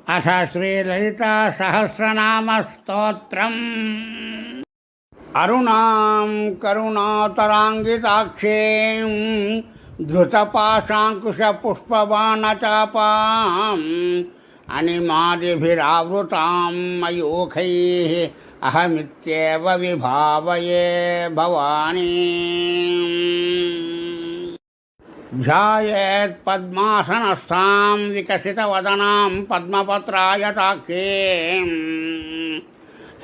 అథ శ్రీలలితా సహస్రనామస్తోత్రం. అరుణాం కరుణాతరాంగితాక్షేం ధృతపాశాంకుశపుష్పబాణచాపాం అనిమాదిభిరావృతాం మయూఖైః అహమిత్యేవ విభావయే భవానీ. ధ్యాయేత్ పద్మాసనస్థాం వికసితవదనాం పద్మపత్రాయతాక్షీం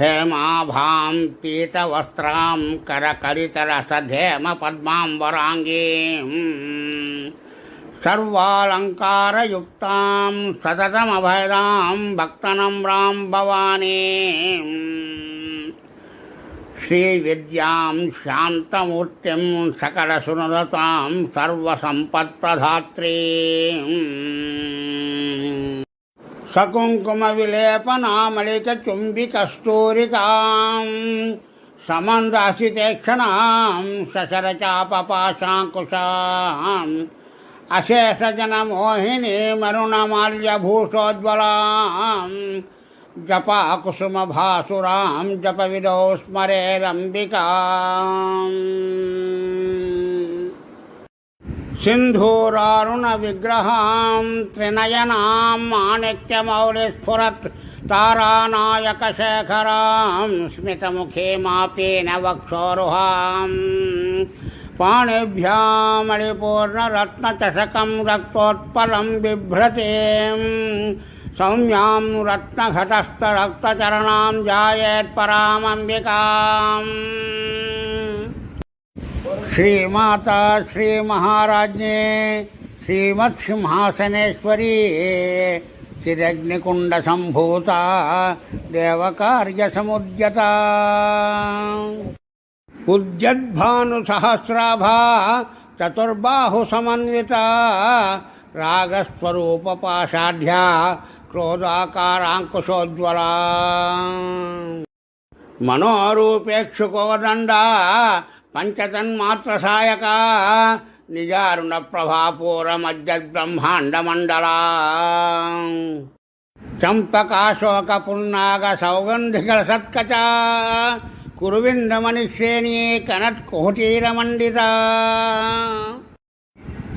హేమాభాం పీతవస్త్రాం కరకలితరసధేమ పద్మాంబరాంగీం సర్వాలంకారయుక్తాం సతతమభయదాం భక్తనమ్రాం భవానీం. శ్రీవిద్యాం శాంతమూర్తిం సకలసునదతాం సర్వసంపత్ప్రధాత్రీం సకుంకుమవిలేపనామలికచుంబికస్తూరికాం సమందాసితేక్షణాం సశరచాపపాశాంకుశాం అశేషజనమోహినీమరుణమాల్యభూషోజ్వలాం జపాకుసుమభాసురాం జపవిదో స్మరేరంబికాం. సింధూరారుణ విగ్రహాం త్రినయనాం మాణిక్యమౌలిస్ఫురత్ తారానాయకశేఖరాం స్మితముఖే మాపేన వక్షోరుహాం పాణిభ్యామళిపూర్ణరత్నచషకం రక్తోత్పలం బిభ్రతీం సౌమ్యాం రత్నఘటస్థరక్తచరణాం ధ్యాయేత్పరామంబికాం. శ్రీమాతా శ్రీమహారాజ్ఞే శ్రీమత్సింహాసనేశ్వరీ చిరగ్నికుండసంభూత దేవకార్యసముద్యత ఉద్యద్భానుసహస్రాభా చతుర్బాహుసమన్విత రాగస్వరూపపాషాఢ్యా క్రోధాకారాంకుశోజ్వలా మనోరూపేక్షుకోదండా పంచతన్మాత్రసాయక నిజారుణ ప్రభాపూరమజ్జద్బ్రహ్మాండమండలా చంపకాశోకపున్నాగ సౌగంధికసత్కచ కురువిందమణిశ్రేణీ కనత్కోటీరమండిత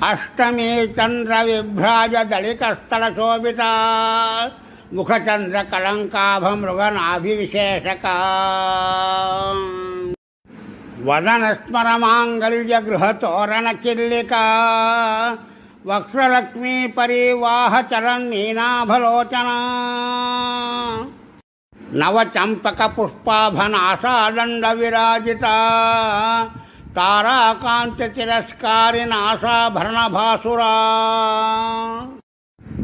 అష్టమీ చంద్ర విభ్రాజ దళికస్థలశోభిత ముఖచంద్ర కళంకాభ మృగనాభివిశేషక వదనస్మర మాంగళ్య గృహతోరణ కిల్లిక వక్రలక్ష్మీ పరివాహ చరన్మీనాభలోచన నవచంపక పుష్పాభనాసాదండ విరాజిత తారాకాంత తిరస్కారినాసాభరణభాసురా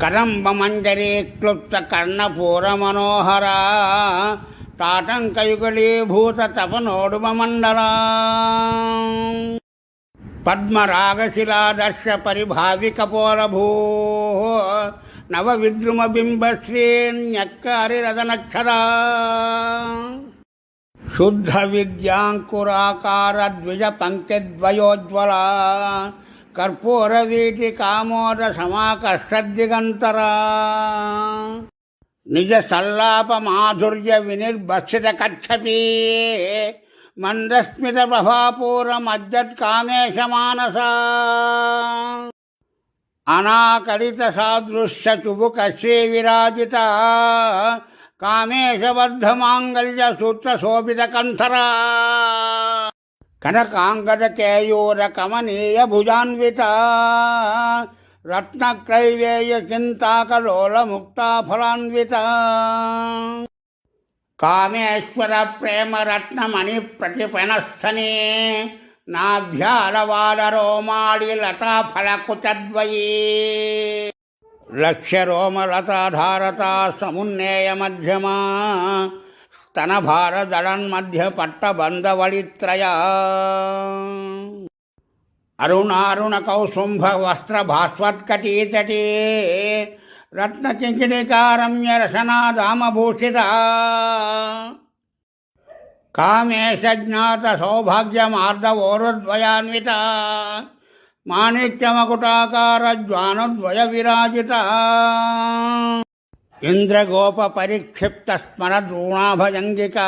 కదంబ మంజరీ క్లుప్త కర్ణపూర మనోహర తాటంకయుగళీభూత తపనోడుమమండలా పద్మరాగశిలాదర్శ పరిభావికపోరభూ నవ విద్రుమబింబశ్రీన్యక్కరిరదనక్షరా శుద్ధ విద్యాంకురాకార ద్విజ పంక్తిద్వయోజ్వలా కర్పూరవీటి కామోద సమాకర్షద్దిగంతరా నిజ సల్లాప మాధుర్య వినిర్భక్షిత కచ్చపీ మందస్మిత ప్రభాపూరమజ్జత్ మానసా అనాకలిత సాదృశ్య చుబుక శ్రీ విరాజిత కామేశబద్ధమాంగళ్య సూత్ర శోభిత కంఠరా కనకాంగద కేయూర కమనీయ భుజాన్విత రత్నక్రైవేయ చింతాకలోల ముక్తాఫలాన్విత కామేశ్వర ప్రేమ రత్నమణి ప్రతిపనస్థనే నాభ్యాలవాలరోమాళి లతాఫలకుచద్వయీ లక్ష్యరోమలతాధారతా సమున్నేయ మధ్యమా స్తనభారదళన్మధ్య పట్టబంధవళిత్రయా అరుణారుణ కౌసుంభ వస్త్ర భాస్వత్కటీతటీ రత్నకింకిణికారమ్య రసనాదామభూషిత కామేశజ్ఞాత సౌభాగ్యమార్దవోరుద్వయాన్విత మాణిక్యమకుటాకార జ్వానద్వయ విరాజిత ఇంద్రగోప పరిక్షిప్త స్మరద్రోణాభజంగికా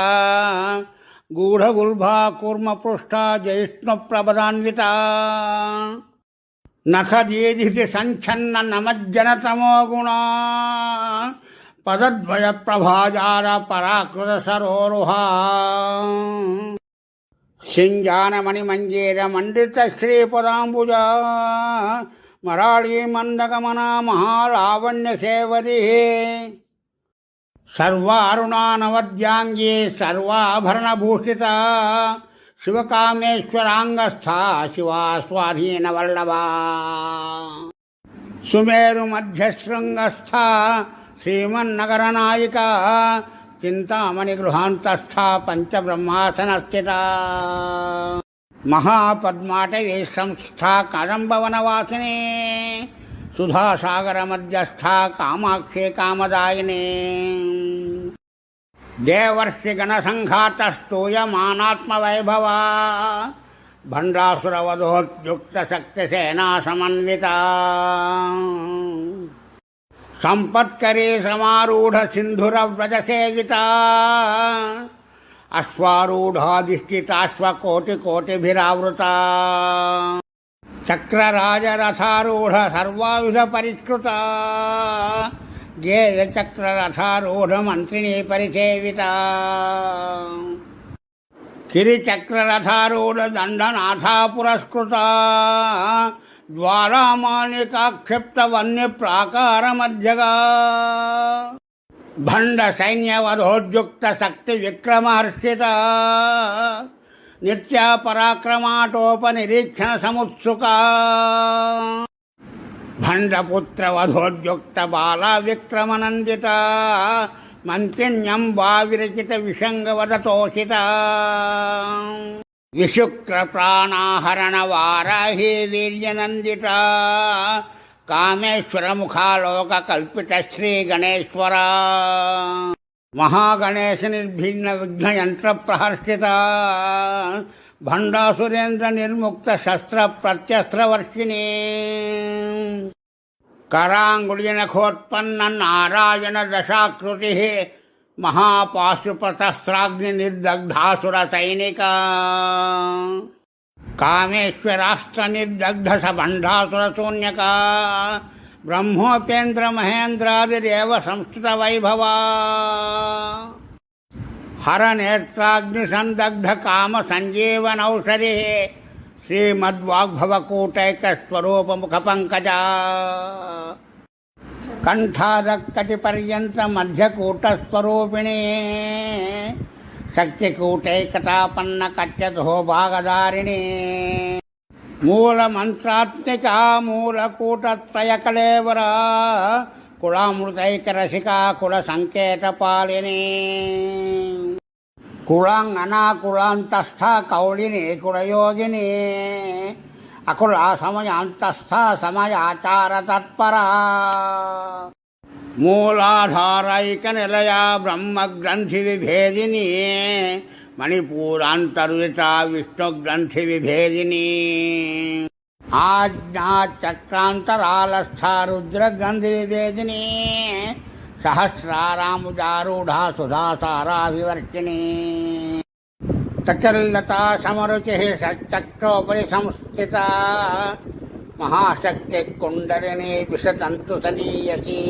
గూఢగుల్భా కూర్మపృష్టా జైష్ణు ప్రబదాన్విత నఖదీదితి సంఛన్న నమజ్జనతమో గుణ పదద్వయ ప్రభాజార పరాకృత సరోరుహా సింజానమణి మంజీర మండిత శ్రీపదాంబుజ మరాళీ మందగమన మహాలావణ్య సేవది సర్వారుణానవద్యాంగీ సర్వాభరణభూషిత శివకామేశ్వరాంగస్థ శివా స్వాధీన వల్లభా సుమేరు మధ్యశృంగస్థ శ్రీమన్నగరనాయిక చింతామణి గృహాంతస్థ పంచబ్రహ్మాసనస్థిత మహాపద్మాటవీ సంస్థ కదంబవనవాసిని సుధాసాగర మధ్యస్థ కామాక్షి కామదాయిని దేవర్షి గణసంఘాత స్తూయమానాత్మవైభవ భండాసురవధోద్యుక్త శక్తిసేనా సమన్విత సంపత్కరీ సమారూఢ సింధుర వ్రజసేవిత అశ్వారూఢాధిష్ఠితాశ్వకోటికోటిభిరావృత చక్రరాజరథారూఢ సర్వాయుధ పరిష్కృత గేయచక్రరథారూఢ మంత్రిణీ పరిసేవిత కిరిచక్రరథారూఢ దండనాథా పురస్కృత ద్వారామాలికాక్షిప్త వన్య ప్రాకార మధ్యగా భండ సైన్యవధోద్యుక్త శక్తి విక్రమహర్షిత నిత్య పరాక్రమాటోపనిరీక్షణ సముత్సుక భండపుత్ర వధోద్యుక్త బాల విక్రమనందిత మంత్రిణ్యంబా విరచిత విషంగవదతోషిత విశుక్ర ప్రాణాహరణ వారాహి వీర్యనందిత కామేశ్వర ముఖాలోక కల్పిత శ్రీ గణేశ్వర మహాగణేశ నిర్భిన్న విఘ్నయంత్ర ప్రహర్షిత భండాసురేంద్ర నిర్ముక్త శస్త్ర ప్రత్యస్త్రవర్షిణి కరాంగుళినఖోత్పన్న నారాయణ దశాకృతి మహాపాశుపతస్త్రాగ్ని నిర్దగ్ధాసుర సైనిక కామేశ్వరాస్త్ర నిర్దగ్ధ సబండాసుర శూన్యక బ్రహ్మోపేంద్ర మహేంద్రాదిదేవ సంస్థిత వైభవ హరనేత్రాగ్ని సందగ్ధ కామ సంజీవనౌషధి శ్రీమద్వాగ్భవకూటైక స్వరూప ముఖ పంకజ కంఠాదక్కటి పర్యంత మధ్యకూటస్వరూపిణి శక్తికూటైకతాపన్న కట్యతో భాగధారిణి మూలమంత్రాత్మిక మూలకూటత్రయ కళేవర కుళామృతైక రసికా కుల సంకేతపాలిని కుళాంగనాకుళాంతస్థ కౌళిని కులయోగిని అకుల సమయాంతస్థ సమయాచార తత్పర మూలాధారైక నిలయ బ్రహ్మగ్రంథి విభేదిని మణిపూరాంతర్విత విష్ణుగ్రంథి విభేదిని ఆజ్ఞా చక్రాంతరాలస్థ రుద్రగ్రంథి విభేదిని సహస్రారాముజారూఢా సుధాసారా వివర్షిణి తచల్లతా సమరుచి సచక్రోపరి సంస్థిత మహాశక్తి కుండలిని విశతంతు సదీయసి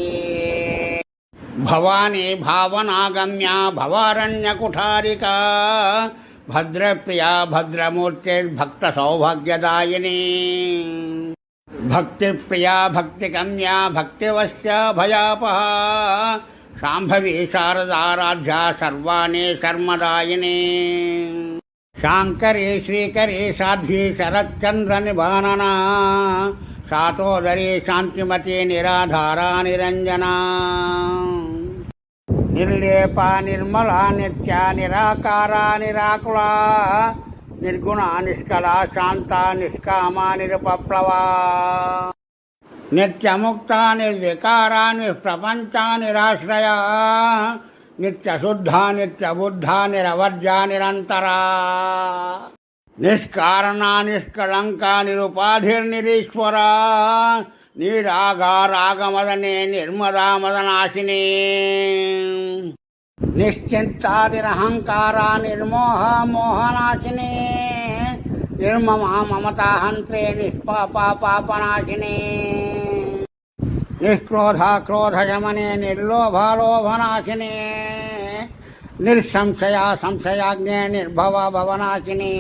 భవానీ భావనాగమ్య భవారణ్యకుఠారిక భద్రప్రియా భద్రమూర్తిర్భక్త సౌభాగ్యదాయిని భక్తిప్రియా భక్తిగమ్యా భక్తివశ్య భయాపహ శాంభవి శారదారాధ్యా సర్వాణి శర్మదాయిని శాంకరీ శ్రీకరీ సాధ్వి శరచ్చంద్ర నిభాననా శాతోదరీ శాంతిమతి నిరాధారా నిరంజనా నిర్లేపా నిర్మలా నిత్య నిరాకారా నిరాకులా నిర్గుణా నిష్కళా శాంతా నిష్కామా నిరుపప్లవా నిత్యముక్తా నిర్వికారా నిష్ప్రపంచా నిరాశ్రయా నిత్యశుద్ధా నిత్యబుద్ధా నిరవర్జా నిరంతరా నిష్కారణా నిష్కళంకా నిరుపాధిర్నిరీశ్వరా నీరాగారాగమదనే నిర్మదామదనాశిని నిశ్చింతాదిరహంకారా నిర్మోహ మోహనాశిని నిర్మమా మమతాహంత్రే నిష్పాపా పాపనాశిని నిష్క్రోధా క్రోధశమనే నిర్లోభాలోభనాశిని నిర్సంశయా సంశయాగ్నే నిర్భవ భవనాశిని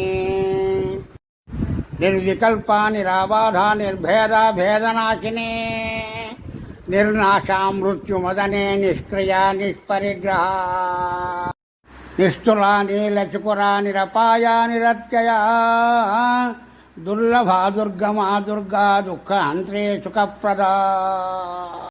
నిర్వికల్పా నిరాబాధా నిర్భేదా భేదనాశిని నిర్నాశా మృత్యుమదనే నిష్క్రియా నిష్పరిగ్రహ నిస్తులా నీలచకురా నిరపాయా నిరత్యయా దుర్లభా దుర్గమా దుర్గా దుఃఖ అంత్రే సుఖప్రదా